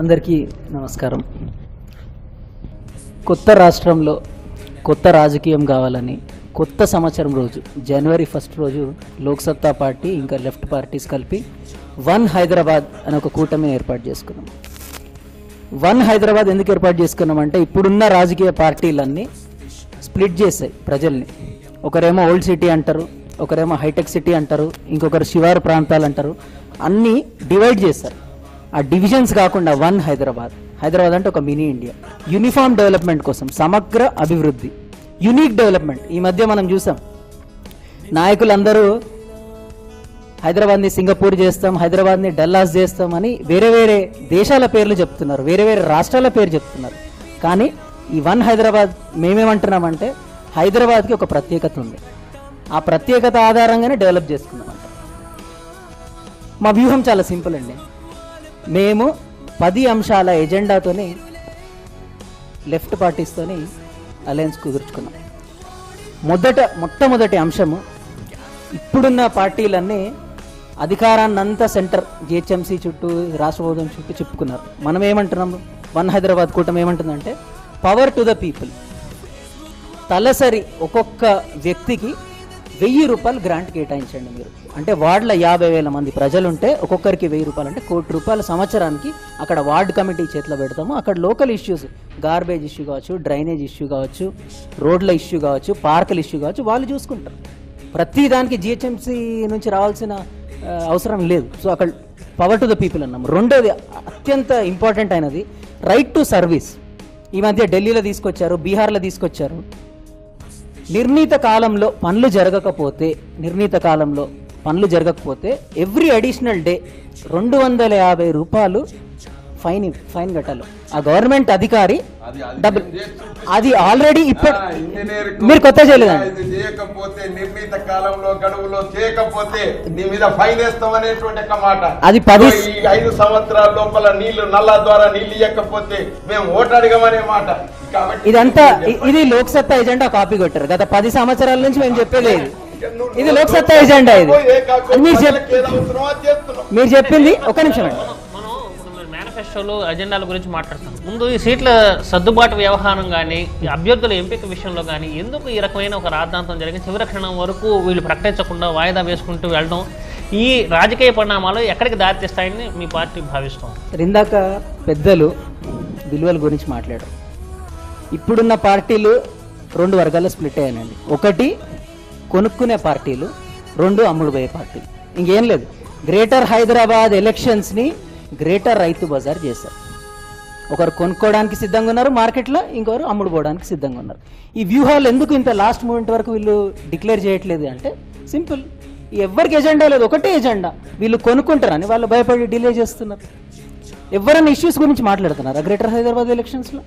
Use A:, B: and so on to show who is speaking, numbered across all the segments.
A: అందరికీ నమస్కారం. కొత్త రాష్ట్రంలో కొత్త రాజకీయం కావాలని కొత్త సంవత్సరం రోజు జనవరి 1 రోజు లోక్సత్తా పార్టీ ఇంకా లెఫ్ట్ పార్టీస్ కలిపి వన్ హైదరాబాద్ అనే ఒక కూటమిని ఏర్పాటు చేసుకున్నాం. వన్ హైదరాబాద్ ఎందుకు ఏర్పాటు చేసుకున్నామంటే ఇప్పుడున్న రాజకీయ పార్టీలన్నీ స్ప్లిట్ చేశాయి ప్రజల్ని. ఒకరేమో ఓల్డ్ సిటీ అంటారు, ఒకరేమో హైటెక్ సిటీ అంటారు, ఇంకొకరు శివారు ప్రాంతాలు అంటారు. అన్నీ డివైడ్ చేశారు. ఆ డివిజన్స్ కాకుండా వన్ హైదరాబాద్. హైదరాబాద్ అంటే ఒక మినీ ఇండియా. యూనిఫామ్ డెవలప్మెంట్ కోసం సమగ్ర అభివృద్ధి, యూనిక్ డెవలప్మెంట్. ఈ మధ్య మనం చూసాం నాయకులందరూ హైదరాబాద్ని సింగపూర్ చేస్తాం, హైదరాబాద్ని డల్లాస్ చేస్తాం అని వేరే వేరే దేశాల పేర్లు చెప్తున్నారు, వేరే వేరే రాష్ట్రాల పేరు చెప్తున్నారు. కానీ ఈ వన్ హైదరాబాద్ మేమేమంటున్నామంటే హైదరాబాద్కి ఒక ప్రత్యేకత ఉంది. ఆ ప్రత్యేకత ఆధారంగానే డెవలప్ చేసుకున్నామంట. మా వ్యూహం చాలా సింపుల్ అండి. మేము 10 అంశాల ఎజెండాతోని లెఫ్ట్ పార్టీస్తోని అలయన్స్ కుదుర్చుకున్నాం. మొట్టమొదటి అంశము, ఇప్పుడున్న పార్టీలన్నీ అధికారాన్నంతా సెంటర్ జిహెచ్ఎంసీ చుట్టూ, రాష్ట్ర ప్రభుత్వం చుట్టూ చెప్పుకున్నారు. మనం ఏమంటున్నాము, వన్ హైదరాబాద్ కూటమి ఏమంటుందంటే పవర్ టు ద పీపుల్. తలసరి ఒక్కొక్క వ్యక్తికి 1000 రూపాయలు గ్రాంట్ కేటాయించండి మీరు. అంటే వార్డులో 50,000 మంది ప్రజలుంటే ఒక్కొక్కరికి 1000 రూపాయలు అంటే 1 కోటి రూపాయల సంవత్సరానికి అక్కడ వార్డు కమిటీ చేతిలో పెడతాము. అక్కడ లోకల్ ఇష్యూస్, గార్బేజ్ ఇష్యూ కావచ్చు, డ్రైనేజ్ ఇష్యూ కావచ్చు, రోడ్ల ఇష్యూ కావచ్చు, పార్కుల ఇష్యూ కావచ్చు, వాళ్ళు చూసుకుంటారు. ప్రతి దానికి జిహెచ్ఎంసీ నుంచి రావాల్సిన అవసరం లేదు. సో అక్కడ పవర్ టు ద పీపుల్ అన్నాము. రెండోది అత్యంత ఇంపార్టెంట్ అయినది రైట్ టు సర్వీస్. ఈ మధ్య ఢిల్లీలో తీసుకొచ్చారు, బీహార్లో తీసుకొచ్చారు. నిర్ణీత కాలంలో పనులు జరగకపోతే ఎవ్రీ అడిషనల్ డే 250 రూపాయలు ఫైన్ కట్టాలి. ఆ గవర్నమెంట్ అధికారి డబ్బులు అది ఆల్రెడీ ఇప్పుడు మీరు కొత్త చేయలేదండి.
B: నిర్ణీత కాలంలో గడువులో చేయకపోతే నీ మీద ఫైన్ వేస్తాం అనేటువంటి మాట.
A: అది
B: 5 సంవత్సరాల లోపల నీళ్లు నల్లా ద్వారా నీళ్లు ఇవ్వకపోతే మేము ఓటు అడగమనే మాట.
A: ఇదంతా ఇది లోక్సత్తా ఎజెండా కాపీ కొట్టారు. గత 10 సంవత్సరాల నుంచి మేము చెప్పేది ఇది లోక్సత్తా ఎజెండా. ఇది మీరు చెప్పింది ఒక నిమిషం అండి.
C: మేనిఫెస్టోలు అజెండాల గురించి మాట్లాడతాం. ముందు ఈ సీట్ల సర్దుబాటు వ్యవహారం కానీ, అభ్యర్థుల ఎంపిక విషయంలో కానీ ఎందుకు ఈ రకమైన ఒక రాద్ధాంతం జరిగింది? చివరి క్షణం వరకు వీళ్ళు ప్రకటించకుండా వాయిదా వేసుకుంటూ వెళ్ళడం, ఈ రాజకీయ పరిణామాలు ఎక్కడికి దారితీస్తాయని మీ పార్టీ భావిస్తాం?
A: ఇందాక పెద్దలు విలువల గురించి మాట్లాడారు. ఇప్పుడున్న పార్టీలు 2 వర్గాల్లో స్ప్లిట్ అయ్యానండి. ఒకటి కొనుక్కునే పార్టీలు, 2 అమ్ముడుపోయే పార్టీలు. ఇంకేం లేదు. గ్రేటర్ హైదరాబాద్ ఎలక్షన్స్ని గ్రేటర్ రైతు బజార్ చేశారు. ఒకరు కొనుక్కోవడానికి సిద్ధంగా ఉన్నారు మార్కెట్లో, ఇంకొకరు అమ్ముడుపోవడానికి సిద్ధంగా ఉన్నారు. ఈ వ్యూహాలు ఎందుకు ఇంత లాస్ట్ మూమెంట్ వరకు వీళ్ళు డిక్లేర్ చేయట్లేదు అంటే సింపుల్, ఎవరికి ఎజెండా లేదు, ఒకటే ఎజెండా. వీళ్ళు కొనుక్కుంటారని వాళ్ళు భయపడి డిలే చేస్తున్నారు. ఎవరైనా ఇష్యూస్ గురించి మాట్లాడుతున్నారా గ్రేటర్ హైదరాబాద్ ఎలక్షన్స్లో?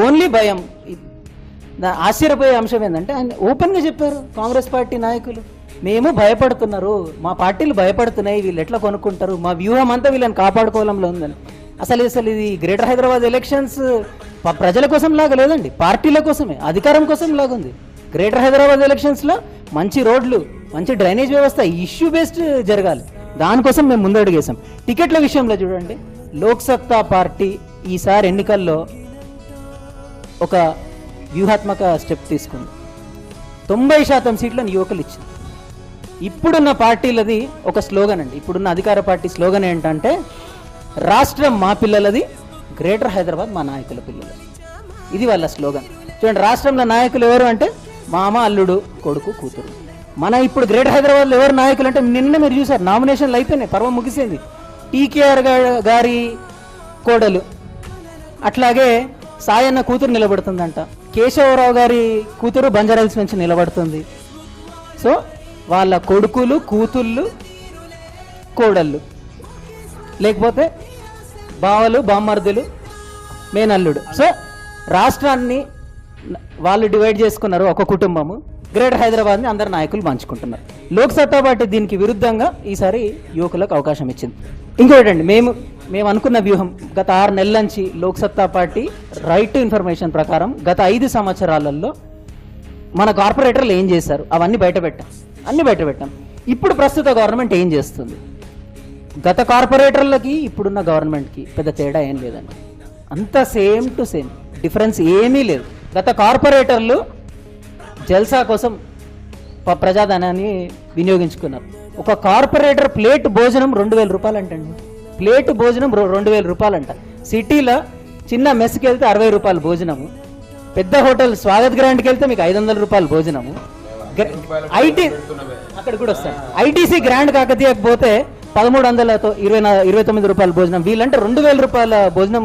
A: ఓన్లీ భయం. ఆశ్చర్యపోయే అంశం ఏంటంటే ఆయన ఓపెన్గా చెప్పారు కాంగ్రెస్ పార్టీ నాయకులు, మేము భయపడుతున్నారు, మా పార్టీలు భయపడుతున్నాయి, వీళ్ళు ఎట్లా కొనుక్కుంటారు, మా వ్యూహం అంతా వీళ్ళని కాపాడుకోవడంలో ఉందని. అసలు ఇది గ్రేటర్ హైదరాబాద్ ఎలక్షన్స్ ప్రజల కోసం లాగా లేదండి, పార్టీల కోసమే, అధికారం కోసం లాగా ఉంది. గ్రేటర్ హైదరాబాద్ ఎలక్షన్స్లో మంచి రోడ్లు, మంచి డ్రైనేజ్ వ్యవస్థ, ఇష్యూ బేస్డ్ జరగాలి. దానికోసం మేము ముందడుగేసాం. టికెట్ల విషయంలో చూడండి, లోక్సత్తా పార్టీ ఈసారి ఎన్నికల్లో ఒక వ్యూహాత్మక స్టెప్ తీసుకుంది. 90% సీట్లను యువకులు ఇచ్చింది. ఇప్పుడున్న పార్టీలది ఒక స్లోగన్ అండి. ఇప్పుడున్న అధికార పార్టీ స్లోగన్ ఏంటంటే రాష్ట్రం మా పిల్లలది, గ్రేటర్ హైదరాబాద్ మా నాయకుల పిల్లలది. ఇది వాళ్ళ స్లోగన్. చూడండి, రాష్ట్రంలో నాయకులు ఎవరు అంటే మామ, అల్లుడు, కొడుకు, కూతురు. మన ఇప్పుడు గ్రేటర్ హైదరాబాద్లో ఎవరు నాయకులు అంటే నిన్న మీరు చూసారు, నామినేషన్లు అయిపోయినాయి, పర్వం ముగిసింది. టీకేఆర్ గారి కోడలు, అట్లాగే సాయన్న కూతురు నిలబడుతుందంట, కేశవరావు గారి కూతురు బంజారాహిల్స్ నుంచి నిలబడుతుంది. సో వాళ్ళ కొడుకులు, కూతుళ్ళు, కోడళ్ళు, లేకపోతే బావలు, బామ్మర్దులు, మేనల్లుడు. సో రాష్ట్రాన్ని వాళ్ళు డివైడ్ చేసుకున్నారు, ఒక కుటుంబము. గ్రేటర్ హైదరాబాద్ని అందరు నాయకులు పంచుకుంటున్నారు. లోక్సత్తా పార్టీ దీనికి విరుద్ధంగా ఈసారి యువకులకు అవకాశం ఇచ్చింది. ఇంకోటండి, మేము అనుకున్న వ్యూహం గత 6 నెలల నుంచి Loksatta party right to information ప్రకారం గత 5 సంవత్సరాలలో మన కార్పొరేటర్లు ఏం చేశారు అవన్నీ బయటపెట్టాం. ఇప్పుడు ప్రస్తుత గవర్నమెంట్ ఏం చేస్తుంది, గత కార్పొరేటర్లకి ఇప్పుడున్న గవర్నమెంట్కి పెద్ద తేడా ఏం లేదండి, అంతా సేమ్ టు సేమ్, డిఫరెన్స్ ఏమీ లేదు. గత కార్పొరేటర్లు జల్సా కోసం ప్రజాధనాన్ని వినియోగించుకున్నారు. ఒక కార్పొరేటర్ ప్లేట్ భోజనం 2000 రూపాయలు అంటండి, ప్లేట్ భోజనం 2000 రూపాయలు అంట. సిటీలో చిన్న మెస్కి వెళ్తే 60 రూపాయలు భోజనము, పెద్ద హోటల్ స్వాగత్ గ్రాండ్కి వెళ్తే మీకు 500 రూపాయలు భోజనము. ఐటీ అక్కడ కూడా వస్తాయి. ఐటీసీ గ్రాండ్ కాకతీయకపోతే 1329 రూపాయల భోజనం, వీళ్ళంటే 2000 రూపాయల భోజనం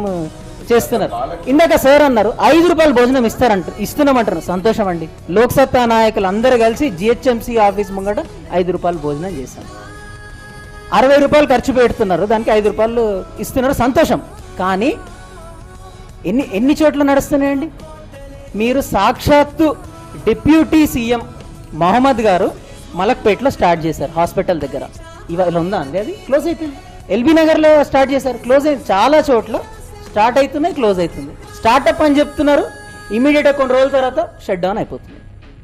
A: చేస్తున్నారు. ఇందాక సార్ అన్నారు 5 రూపాయల భోజనం ఇస్తున్నామంటారు, సంతోషం అండి. లోక్సత్తా నాయకులు అందరూ కలిసి జిహెచ్ఎంసీ ఆఫీస్ ముంగట 5 రూపాయల భోజనం చేస్తాం. 60 రూపాయలు ఖర్చు పెడుతున్నారు, దానికి 5 రూపాయలు ఇస్తున్నారు, సంతోషం. కానీ ఎన్ని చోట్ల నడుస్తున్నాయండి? మీరు సాక్షాత్తు డిప్యూటీ సీఎం మహమ్మద్ గారు మలక్పేటలో స్టార్ట్ చేశారు, హాస్పిటల్ దగ్గర. ఇవాళ ఉందా అండి? అది క్లోజ్ అయిపోయింది. ఎల్బీ నగర్లో స్టార్ట్ చేశారు, క్లోజ్ అయింది. చాలా చోట్ల స్టార్ట్ అవుతున్నాయి, క్లోజ్ అవుతుంది. స్టార్టప్ అని చెప్తున్నారు, ఇమీడియట్గా కొన్ని రోజుల తర్వాత షట్ డౌన్ అయిపోతుంది.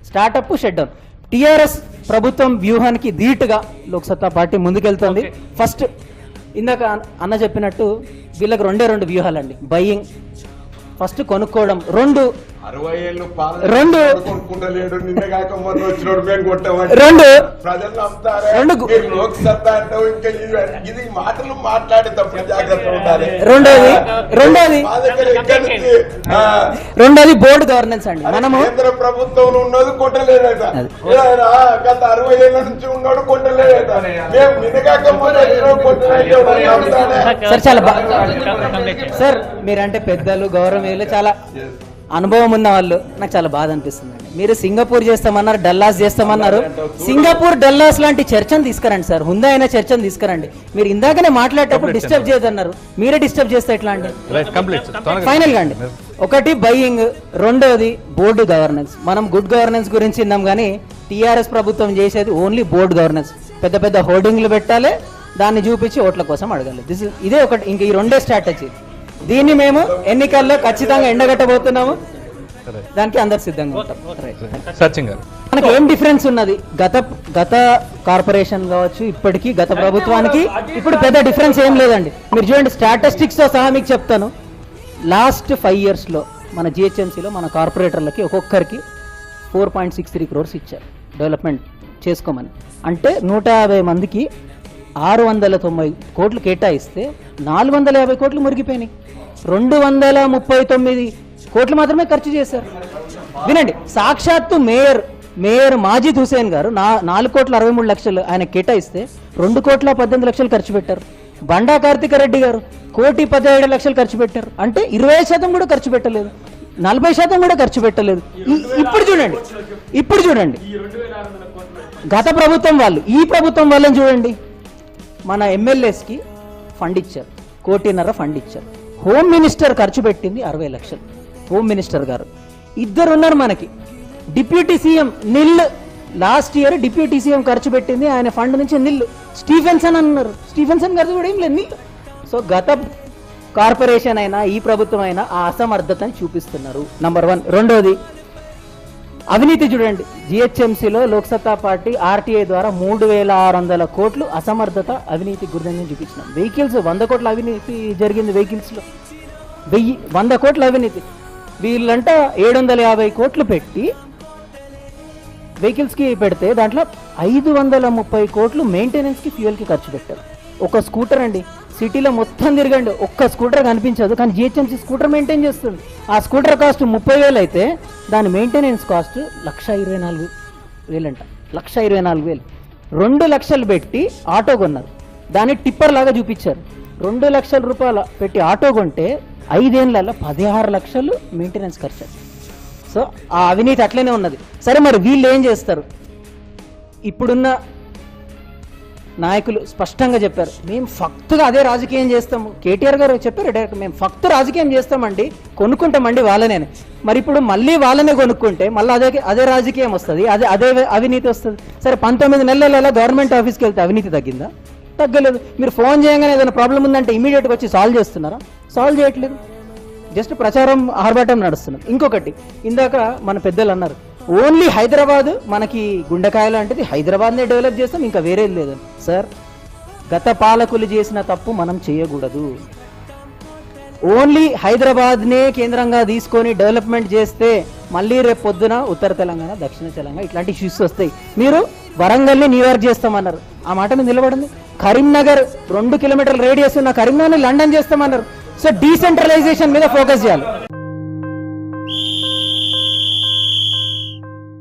A: Startup shut down. టీఆర్ఎస్ ప్రభుత్వం వ్యూహానికి ధీటుగా లోక్సత్తా పార్టీ ముందుకెళ్తుంది. ఫస్ట్ ఇందాక అన్న చెప్పినట్టు వీళ్ళకి 2 వ్యూహాలండి. బయ్యింగ్, ఫస్ట్ కొనుక్కోవడం, 2
B: 60 ఏళ్ళు కొనుక్కుంటలేడు, నిన్న కాక మొన్న వచ్చినోడు మేము కొట్టామని ప్రజలు నమ్ముతారా? లోక్సత్తా అంటావు, ఇంకా ఇది మాటలు మాట్లాడేటప్పుడు జాగ్రత్త ఉండాలి.
A: రెండోది బోర్డు గవర్నెన్స్ అండి. మనము
B: కేంద్ర ప్రభుత్వంలో ఉన్నది కొట్టలేదట, గత 60 ఏళ్ళ నుంచి ఉన్నాడు కొట్టలేదట, మేము నిన్న కాక మొన్న కొట్టలేదు.
A: సార్ చాలా సార్ మీరంటే పెద్దలు, గౌరవనీయులు, చాలా అనుభవం ఉన్న వాళ్ళు, నాకు చాలా బాధ అనిపిస్తుంది అండి. మీరు సింగపూర్ చేస్తామన్నారు, డల్లాస్ చేస్తామన్నారు. సింగపూర్ డల్లాస్ లాంటి చర్చను తీసుకురండి సార్, హుందా అయిన చర్చను తీసుకురండి. మీరు ఇందాకనే మాట్లాడేటప్పుడు డిస్టర్బ్ చేయదన్నారు, మీరే డిస్టర్బ్ చేస్తే ఎట్లా అండి? ఫైనల్ గా అండి, ఒకటి బయ్యింగ్, రెండోది బోర్డు గవర్నెన్స్. మనం గుడ్ గవర్నెన్స్ గురించి విన్నాం, కానీ టీఆర్ఎస్ ప్రభుత్వం చేసేది ఓన్లీ బోర్డు గవర్నెన్స్. పెద్ద పెద్ద హోర్డింగ్లు పెట్టాలి, దాన్ని చూపించి ఓట్ల కోసం అడగాలి. ఇదే ఒకటి, ఇంక ఈ 2 స్ట్రాటజీ. దీన్ని మేము ఎన్నికల్లో ఖచ్చితంగా ఎండగట్టబోతున్నాము, దానికి అందరు సిద్ధంగా ఉంటాం. మనకి ఏం డిఫరెన్స్ ఉన్నది? గత కార్పొరేషన్ కావచ్చు, ఇప్పటికీ గత ప్రభుత్వానికి ఇప్పుడు పెద్ద డిఫరెన్స్ ఏం లేదండి. మీరు చూడండి, స్టాటిస్టిక్స్తో సహా మీకు చెప్తాను. లాస్ట్ 5 yearsలో మన జిహెచ్ఎంసీలో మన కార్పొరేటర్లకి ఒక్కొక్కరికి 4.63 crores ఇచ్చారు డెవలప్మెంట్ చేసుకోమని. అంటే 150 మందికి 690 కోట్లు కేటాయిస్తే 450 కోట్లు మురిగిపోయినాయి. 239 కోట్లు మాత్రమే ఖర్చు చేశారు. వినండి, సాక్షాత్తు మేయర్ మాజిద్ హుసేన్ గారు 4,63,00,000 ఆయన కేటాయిస్తే 2,18,00,000 ఖర్చు పెట్టారు. బండా కార్తిక రెడ్డి గారు 1,17,00,000 ఖర్చు పెట్టారు. అంటే 20% కూడా ఖర్చు పెట్టలేదు, 40% కూడా ఖర్చు పెట్టలేదు. ఇప్పుడు చూడండి గత ప్రభుత్వం వాళ్ళు, ఈ ప్రభుత్వం వాళ్ళని చూడండి. మన ఎమ్మెల్యేస్కి ఫండ్ ఇచ్చారు, 1,50,00,000 ఫండ్ ఇచ్చారు. హోమ్ మినిస్టర్ ఖర్చు పెట్టింది 60 లక్షలు. హోమ్ మినిస్టర్ గారు 2 ఉన్నారు మనకి. డిప్యూటీ సీఎం నిల్, లాస్ట్ ఇయర్ డిప్యూటీ సీఎం ఖర్చు పెట్టింది ఆయన ఫండ్ నుంచి నిల్. స్టీఫెన్సన్ అన్నారు, స్టీఫెన్సన్ ఖర్చు కూడా ఏం లేదు, నిల్. సో గత కార్పొరేషన్ అయినా ఈ ప్రభుత్వం అయినా ఆ అసమర్థతని చూపిస్తున్నారు, నంబర్ 1. రెండోది అవినీతి. చూడండి, జిహెచ్ఎంసీలో లోక్సత్తా పార్టీ ఆర్టీఐ ద్వారా 3,600 కోట్లు అసమర్థత, అవినీతి గురించి చూపించినాం. వెహికల్స్ 100 కోట్ల అవినీతి జరిగింది, వెహికల్స్లో 100 కోట్ల అవినీతి. వీళ్ళంట 750 కోట్లు పెట్టి వెహికల్స్కి పెడితే దాంట్లో 530 కోట్లు మెయింటెనెన్స్కి, ఫ్యూయల్కి ఖర్చు పెట్టారు. ఒక స్కూటర్ అండి, సిటీలో మొత్తం తిరగండి, ఒక్క స్కూటర్ కనిపించదు, కానీ జిహెచ్ఎంసీ స్కూటర్ మెయింటైన్ చేస్తుంది. ఆ స్కూటర్ కాస్ట్ 30,000 అయితే దాని మెయింటెనెన్స్ కాస్ట్ 1,24,000 అంట. 1,24,000. 2 లక్షలు పెట్టి ఆటో కొన్నారు, దాన్ని టిప్పర్ లాగా చూపించారు. 2 లక్షల రూపాయలు పెట్టి ఆటో కొంటే 5 ఏళ్లలో 16 లక్షలు మెయింటెనెన్స్ ఖర్చు. సో ఆ అవినీతి అట్లనే ఉన్నది. సరే, మరి వీళ్ళు ఏం చేస్తారు? ఇప్పుడున్న నాయకులు స్పష్టంగా చెప్పారు, మేము ఫక్తుగా అదే రాజకీయం చేస్తాము. కేటీఆర్ గారు చెప్పారు డైరెక్ట్, మేము ఫక్తు రాజకీయం చేస్తామండి, కొనుక్కుంటామండి వాళ్ళనే. మరి ఇప్పుడు మళ్ళీ వాళ్ళనే కొనుక్కుంటే మళ్ళీ అదే రాజకీయం వస్తుంది, అదే అవినీతి వస్తుంది. సరే, 19 నెలల గవర్నమెంట్ ఆఫీస్కి వెళ్తే అవినీతి తగ్గిందా? తగ్గలేదు. మీరు ఫోన్ చేయగానే ఏదైనా ప్రాబ్లం ఉందంటే ఇమీడియట్గా వచ్చి సాల్వ్ చేస్తున్నారా? సాల్వ్ చేయట్లేదు, జస్ట్ ప్రచారం ఆర్భాటం నడుస్తున్నాం. ఇంకొకటి, ఇందాక మన పెద్దలు అన్నారు, ఓన్లీ హైదరాబాద్ మనకి గుండెకాయ లాంటిది, హైదరాబాద్నే డెవలప్ చేస్తాం, ఇంకా వేరేది లేదు. సార్, గత పాలకులు చేసిన తప్పు మనం చేయకూడదు. ఓన్లీ హైదరాబాద్నే కేంద్రంగా తీసుకొని డెవలప్మెంట్ చేస్తే మళ్ళీ రేపు పొద్దున ఉత్తర తెలంగాణ, దక్షిణ తెలంగాణ ఇట్లాంటి ఇష్యూస్ వస్తాయి. మీరు వరంగల్ని న్యూయార్క్ చేస్తామన్నారు, ఆ మాట మీద నిలబడింది. కరీంనగర్ 2 కిలోమీటర్ల రేడియస్ ఉన్న కరీంనగర్ని లండన్ చేస్తామన్నారు. సో డీసెంట్రలైజేషన్ మీద ఫోకస్ చేయాలి.